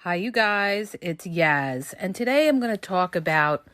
Hi, you guys. It's Yaz, and today I'm going to talk about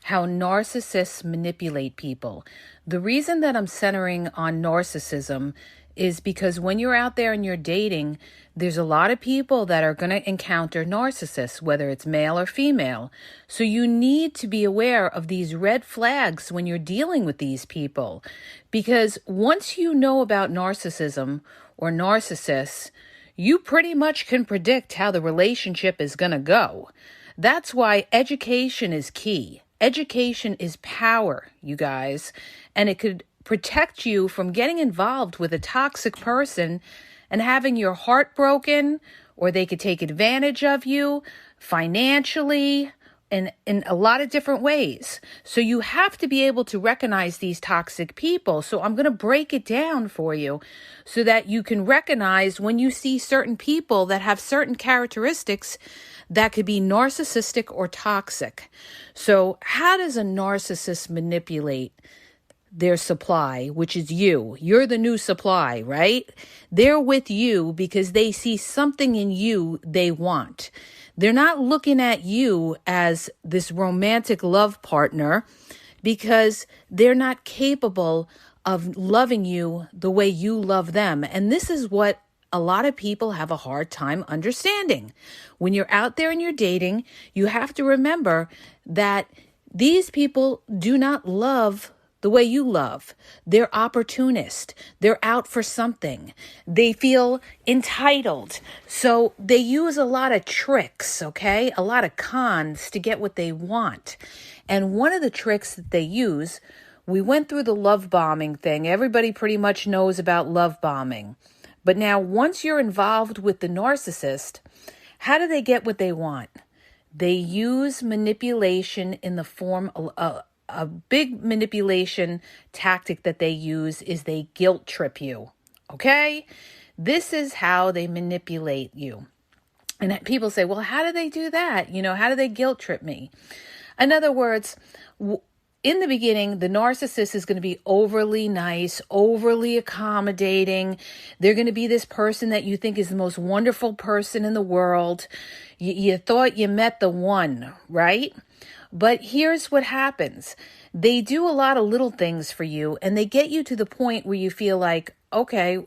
how narcissists manipulate people. The reason that I'm centering on narcissism is because when you're out there and you're dating, there's a lot of people that are going to encounter narcissists, whether it's male or female. So you need to be aware of these red flags when you're dealing with these people. Because once you know about narcissism or narcissists, you pretty much can predict how the relationship is going to go. That's why education is key. Education is power, you guys, and it could protect you from getting involved with a toxic person and having your heart broken, or they could take advantage of you financially, in a lot of different ways. So you have to be able to recognize these toxic people. So I'm going to break it down for you so that you can recognize when you see certain people that have certain characteristics that could be narcissistic or toxic. So how does a narcissist manipulate their supply, which is you? You're the new supply, right? They're with you because they see something in you they want. They're not looking at you as this romantic love partner because they're not capable of loving you the way you love them. And this is what a lot of people have a hard time understanding. When you're out there and you're dating, you have to remember that these people do not love the way you love. They're opportunist. They're out for something. They feel entitled. So they use a lot of tricks, okay? A lot of cons to get what they want. And one of the tricks that they use, we went through the love bombing thing. Everybody pretty much knows about love bombing. But now once you're involved with the narcissist, how do they get what they want? They use manipulation in the form of a big manipulation tactic that they use is they guilt trip you, okay? This is how they manipulate you. And people say, well, how do they do that? How do they guilt trip me? In other words, in the beginning, the narcissist is going to be overly nice, overly accommodating. They're going to be this person that you think is the most wonderful person in the world. You thought you met the one, right? But here's what happens. They do a lot of little things for you, and they get you to the point where you feel like, okay,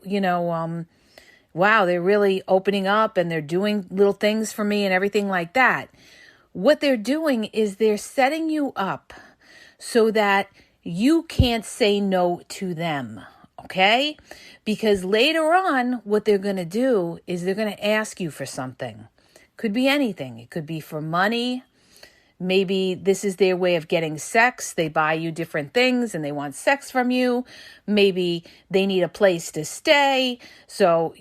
wow, they're really opening up and they're doing little things for me and everything like that. What they're doing is they're setting you up so that you can't say no to them, okay? Because later on, what they're going to do is they're going to ask you for something. Could be anything. It could be for money. Maybe this is their way of getting sex. They buy you different things and they want sex from you. Maybe they need a place to stay. So,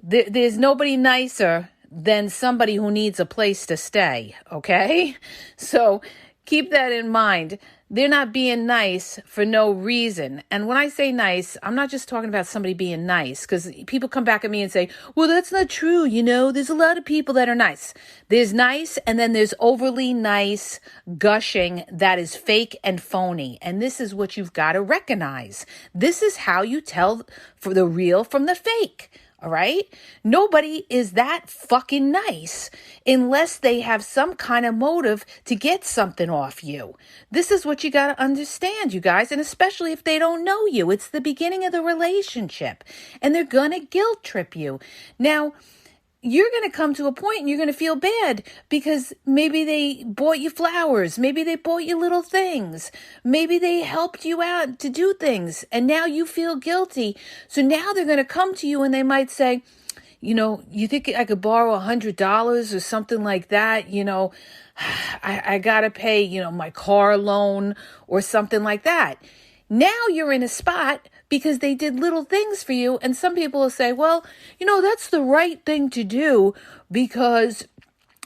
there's nobody nicer than somebody who needs a place to stay, okay? So keep that in mind. They're not being nice for no reason. And when I say nice, I'm not just talking about somebody being nice, because people come back at me and say, well, that's not true. There's a lot of people that are nice. There's nice, and then there's overly nice gushing that is fake and phony. And this is what you've got to recognize. This is how you tell for the real from the fake. All right? Nobody is that fucking nice unless they have some kind of motive to get something off you. This is what you got to understand, you guys, and especially if they don't know you. It's the beginning of the relationship, and they're going to guilt trip you. Now, you're going to come to a point and you're going to feel bad because maybe they bought you flowers. Maybe they bought you little things. Maybe they helped you out to do things. And now you feel guilty. So now they're going to come to you and they might say, you think I could borrow $100 or something like that? I got to pay, my car loan or something like that. Now you're in a spot because they did little things for you. And some people will say, well, that's the right thing to do because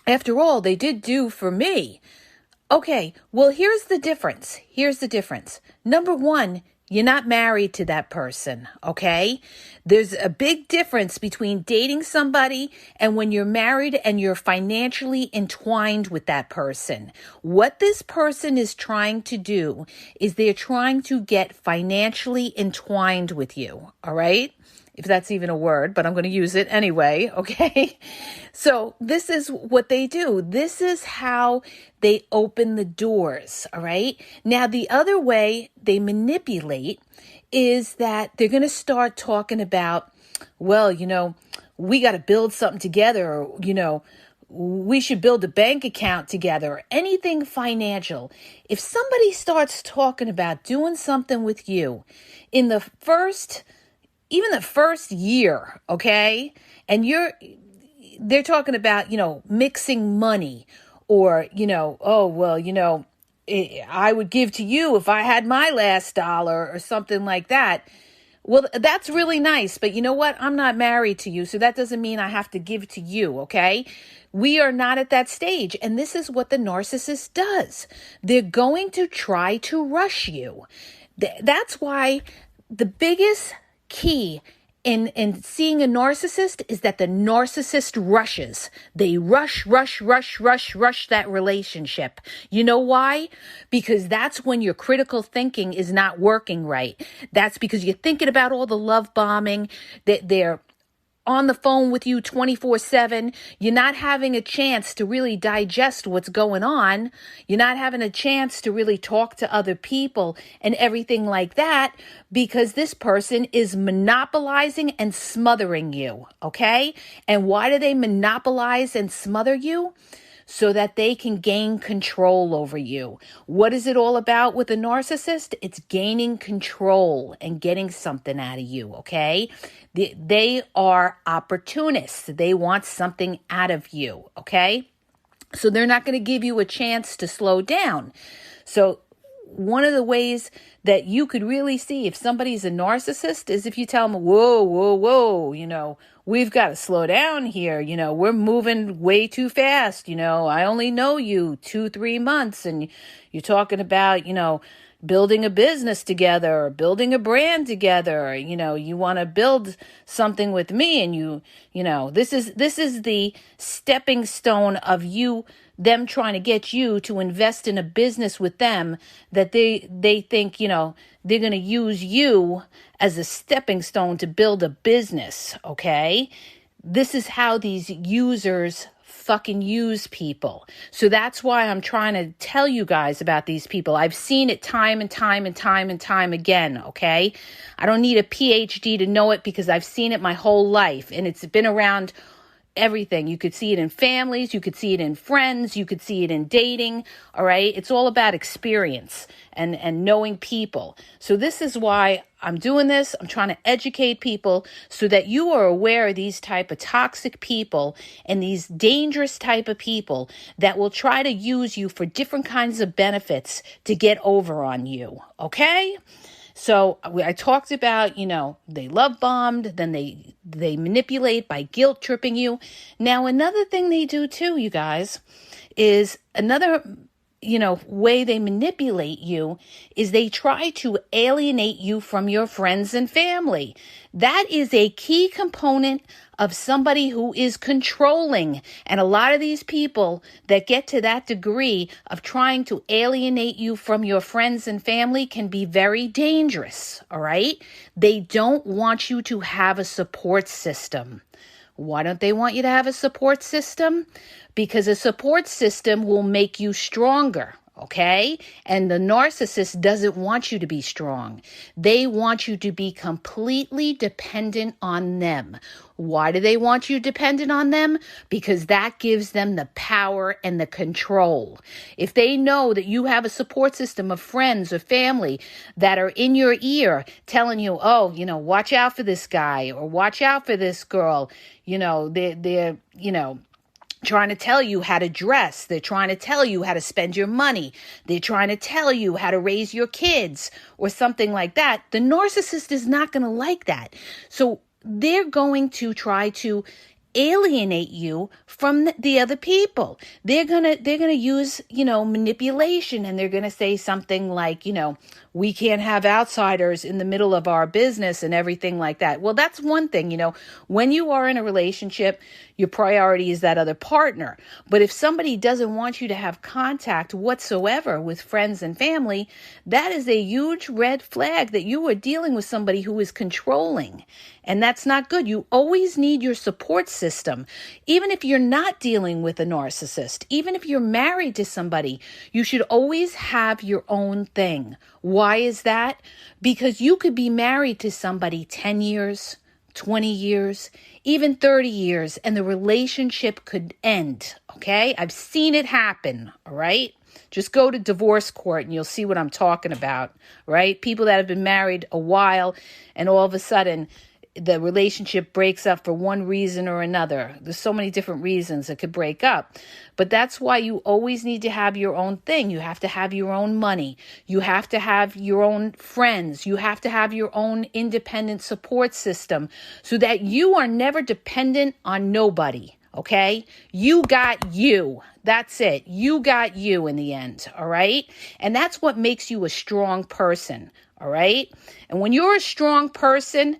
after all, they did do for me. Okay, well, here's the difference. Number one, you're not married to that person, okay? There's a big difference between dating somebody and when you're married and you're financially entwined with that person. What this person is trying to do is they're trying to get financially entwined with you, all right? if that's even a word, but I'm going to use it anyway, okay? So this is what they do. This is how they open the doors, all right? Now, the other way they manipulate is that they're going to start talking about, well, we got to build something together, or, we should build a bank account together, or anything financial. If somebody starts talking about doing something with you in even the first year, okay, and they're talking about, mixing money, or, oh, well, I would give to you if I had my last dollar, or something like that. Well, that's really nice, but you know what? I'm not married to you, so that doesn't mean I have to give to you, okay? We are not at that stage, and this is what the narcissist does. They're going to try to rush you. That's why the biggest key in seeing a narcissist is that the narcissist rushes. They rush that relationship. You know why? Because that's when your critical thinking is not working right. That's because you're thinking about all the love bombing, that they're on the phone with you 24/7. You're not having a chance to really digest what's going on. You're not having a chance to really talk to other people and everything like that, because this person is monopolizing and smothering you, okay? And why do they monopolize and smother you? So that they can gain control over you. What is it all about with a narcissist? It's gaining control and getting something out of you, okay? They are opportunists. They want something out of you, okay? So they're not going to give you a chance to slow down. So one of the ways that you could really see if somebody's a narcissist is if you tell them, whoa, we've got to slow down here. We're moving way too fast. I only know you 2-3 months, and you're talking about, building a business together, or building a brand together. You want to build something with me, and this is the stepping stone of them trying to get you to invest in a business with them, that they think, they're going to use you as a stepping stone to build a business, okay? This is how these users fucking use people. So that's why I'm trying to tell you guys about these people. I've seen it time and time again, okay? I don't need a PhD to know it, because I've seen it my whole life, and it's been around everything. You could see it in families, you could see it in friends, you could see it in dating, all right? It's all about experience and knowing people. So this is why I'm doing this. I'm trying to educate people so that you are aware of these type of toxic people and these dangerous type of people that will try to use you for different kinds of benefits to get over on you, okay? So I talked about, they love bombed, then they manipulate by guilt tripping you. Now, another thing they do too, you guys, is another, way they manipulate you is they try to alienate you from your friends and family. That is a key component of somebody who is controlling. And a lot of these people that get to that degree of trying to alienate you from your friends and family can be very dangerous, all right? They don't want you to have a support system. Why don't they want you to have a support system? Because a support system will make you stronger, okay? And the narcissist doesn't want you to be strong. They want you to be completely dependent on them. Why do they want you dependent on them? Because that gives them the power and the control. If they know that you have a support system of friends or family that are in your ear telling you, oh, watch out for this guy or watch out for this girl, they're trying to tell you how to dress. They're trying to tell you how to spend your money. They're trying to tell you how to raise your kids or something like that. The narcissist is not going to like that. So they're going to try to alienate you from the other people. They're gonna use, manipulation, and they're gonna say something like, we can't have outsiders in the middle of our business and everything like that. Well, that's one thing, when you are in a relationship, your priority is that other partner. But if somebody doesn't want you to have contact whatsoever with friends and family, that is a huge red flag that you are dealing with somebody who is controlling. And that's not good. You always need your support system. Even if you're not dealing with a narcissist, even if you're married to somebody, you should always have your own thing. Why is that? Because you could be married to somebody 10 years, 20 years, even 30 years, and the relationship could end, okay? I've seen it happen, all right? Just go to divorce court and you'll see what I'm talking about, right? People that have been married a while and all of a sudden the relationship breaks up for one reason or another. There's so many different reasons it could break up. But that's why you always need to have your own thing. You have to have your own money. You have to have your own friends. You have to have your own independent support system so that you are never dependent on nobody. Okay? You got you. That's it. You got you in the end. All right? And that's what makes you a strong person. All right? And when you're a strong person,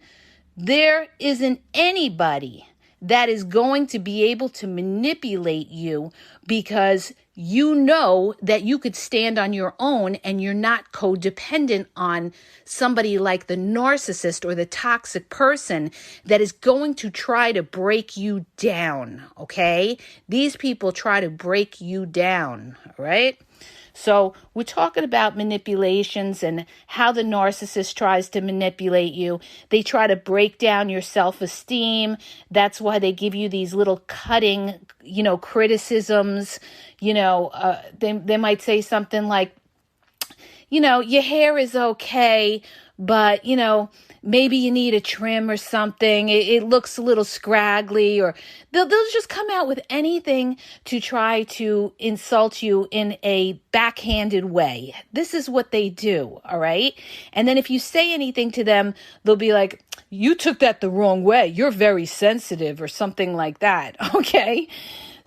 there isn't anybody that is going to be able to manipulate you because you know that you could stand on your own and you're not codependent on somebody like the narcissist or the toxic person that is going to try to break you down, okay? These people try to break you down, all right? So we're talking about manipulations and how the narcissist tries to manipulate you. They try to break down your self-esteem. That's why they give you these little cutting, criticisms. They might say something like, your hair is okay, but, maybe you need a trim or something. It looks a little scraggly, or they'll just come out with anything to try to insult you in a backhanded way. This is what they do, all right? And then if you say anything to them, they'll be like, you took that the wrong way. You're very sensitive or something like that, okay?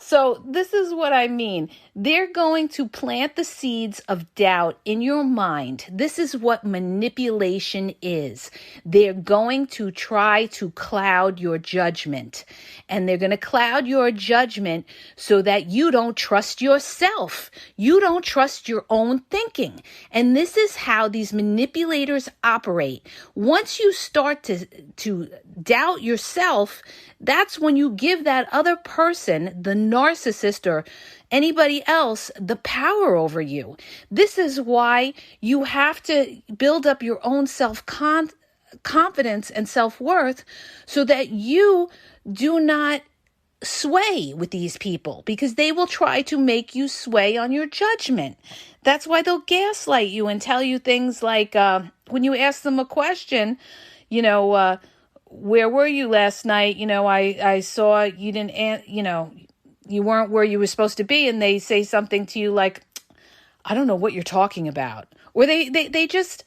So this is what I mean. They're going to plant the seeds of doubt in your mind. This is what manipulation is. They're going to try to cloud your judgment. And they're going to cloud your judgment so that you don't trust yourself. You don't trust your own thinking. And this is how these manipulators operate. Once you start to doubt yourself, that's when you give that other person, the narcissist or anybody else, the power over you. This is why you have to build up your own self-confidence and self-worth so that you do not sway with these people, because they will try to make you sway on your judgment. That's why they'll gaslight you and tell you things like, when you ask them a question, where were you last night? I saw you didn't, you weren't where you were supposed to be. And they say something to you like, I don't know what you're talking about. Or they just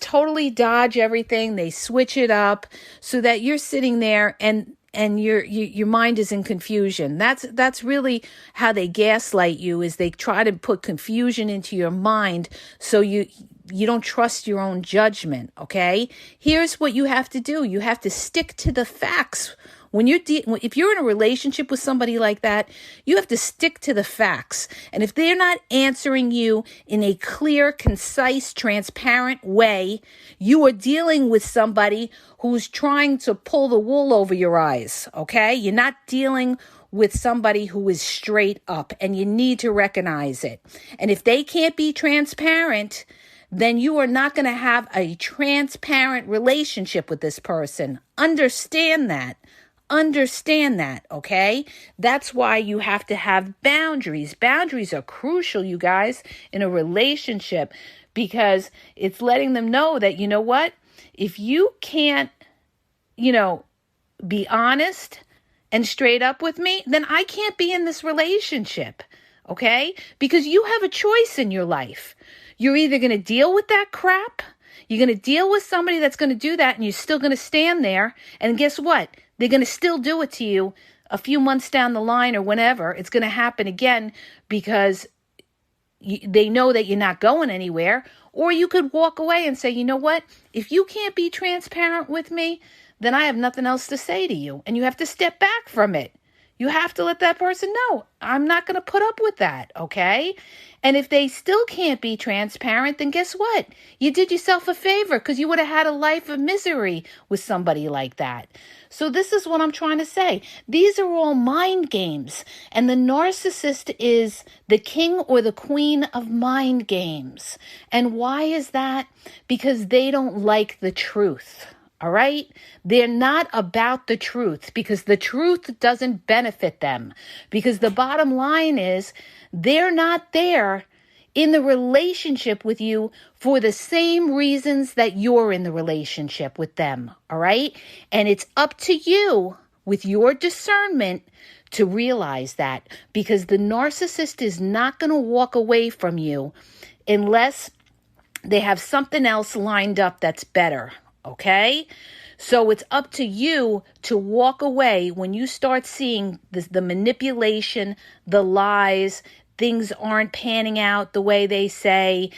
totally dodge everything. They switch it up so that you're sitting there and your mind is in confusion. That's really how they gaslight you, is they try to put confusion into your mind so you don't trust your own judgment, okay? Here's what you have to do. You have to stick to the facts. If you're in a relationship with somebody like that, you have to stick to the facts. And if they're not answering you in a clear, concise, transparent way, you are dealing with somebody who's trying to pull the wool over your eyes, okay? You're not dealing with somebody who is straight up, and you need to recognize it. And if they can't be transparent, then you are not going to have a transparent relationship with this person. Understand that, okay? That's why you have to have boundaries. Boundaries are crucial, you guys, in a relationship, because it's letting them know that, you know what? If you can't, be honest and straight up with me, then I can't be in this relationship, okay? Because you have a choice in your life. You're either going to deal with that crap You're going to deal with somebody that's going to do that, and you're still going to stand there. And guess what? They're going to still do it to you a few months down the line or whenever. It's going to happen again because they know that you're not going anywhere. Or you could walk away and say, you know what? If you can't be transparent with me, then I have nothing else to say to you. And you have to step back from it. You have to let that person know, I'm not going to put up with that, okay? And if they still can't be transparent, then guess what? You did yourself a favor because you would have had a life of misery with somebody like that. So this is what I'm trying to say. These are all mind games. And the narcissist is the king or the queen of mind games. And why is that? Because they don't like the truth. All right? They're not about the truth because the truth doesn't benefit them. Because the bottom line is they're not there in the relationship with you for the same reasons that you're in the relationship with them. All right? And it's up to you with your discernment to realize that, because the narcissist is not going to walk away from you unless they have something else lined up that's better. Okay? So it's up to you to walk away when you start seeing the manipulation, the lies, things aren't panning out the way they say,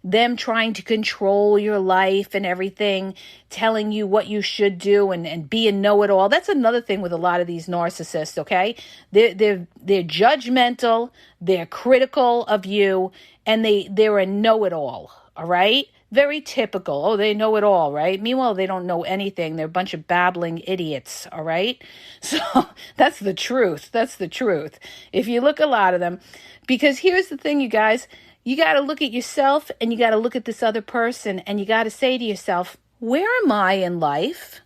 them trying to control your life and everything, telling you what you should do and be a know-it-all. That's another thing with a lot of these narcissists, okay? They're judgmental, they're critical of you, and they're a know-it-all, all right? Very typical. Oh, they know it all, right? Meanwhile, they don't know anything. They're a bunch of babbling idiots, all right? So that's the truth. That's the truth. If you look a lot of them, because here's the thing, you guys, you got to look at yourself and you got to look at this other person and you got to say to yourself, where am I in life?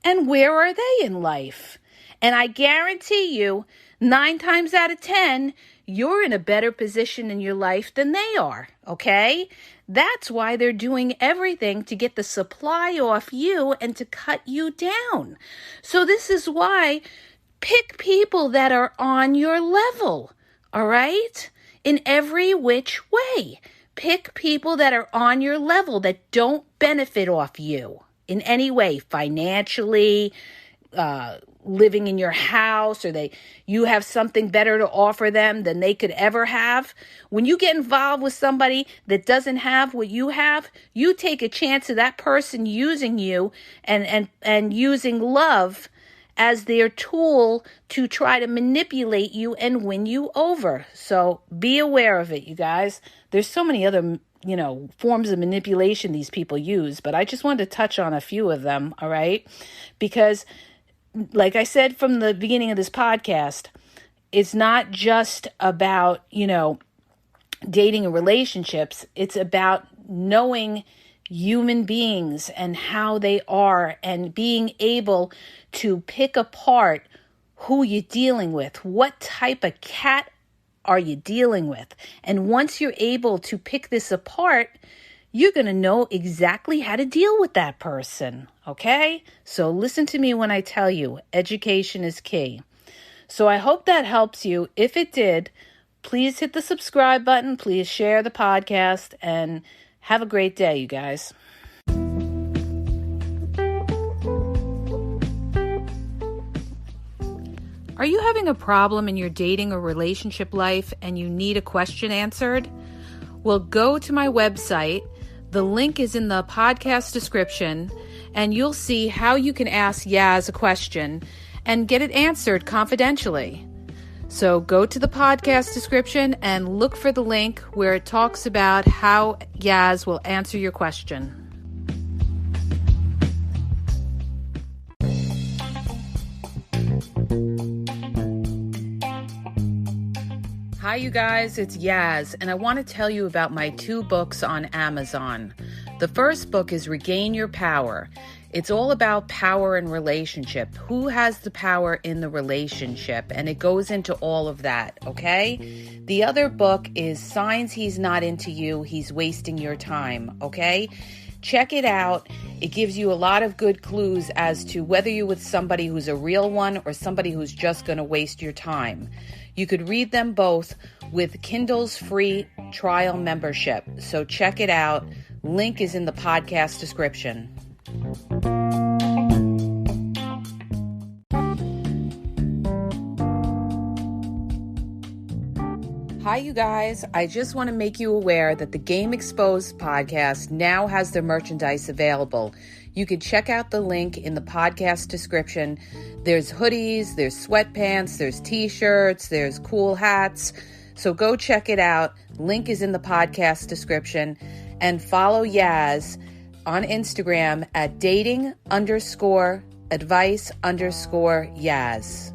And where are they in life? And I guarantee you, 9 times out of 10, you're in a better position in your life than they are, okay? That's why they're doing everything to get the supply off you and to cut you down. So this is why pick people that are on your level, all right? In every which way. Pick people that are on your level that don't benefit off you in any way, financially, living in your house, or you have something better to offer them than they could ever have. When you get involved with somebody that doesn't have what you have, you take a chance of that person using you and using love as their tool to try to manipulate you and win you over. So be aware of it, you guys. There's so many other forms of manipulation these people use, but I just wanted to touch on a few of them, all right? Because like I said from the beginning of this podcast, it's not just about, dating and relationships. It's about knowing human beings and how they are and being able to pick apart who you're dealing with. What type of cat are you dealing with? And once you're able to pick this apart, you're going to know exactly how to deal with that person, okay? So listen to me when I tell you, education is key. So I hope that helps you. If it did, please hit the subscribe button. Please share the podcast and have a great day, you guys. Are you having a problem in your dating or relationship life and you need a question answered? Well, go to my website. The link is in the podcast description, and you'll see how you can ask Yaz a question and get it answered confidentially. So go to the podcast description and look for the link where it talks about how Yaz will answer your question. Hi, you guys, it's Yaz, and I want to tell you about my 2 books on Amazon. The first book is Regain Your Power. It's all about power and relationship. Who has the power in the relationship? And it goes into all of that, okay? The other book is Signs He's Not Into You, He's Wasting Your Time, okay? Check it out. It gives you a lot of good clues as to whether you're with somebody who's a real one or somebody who's just going to waste your time. You could read them both with Kindle's free trial membership. So check it out. Link is in the podcast description. Hi, you guys. I just want to make you aware that the Game Exposed podcast now has their merchandise available. You can check out the link in the podcast description. There's hoodies, there's sweatpants, there's t-shirts, there's cool hats. So go check it out. Link is in the podcast description. And follow Yaz on Instagram at dating_advice_Yaz.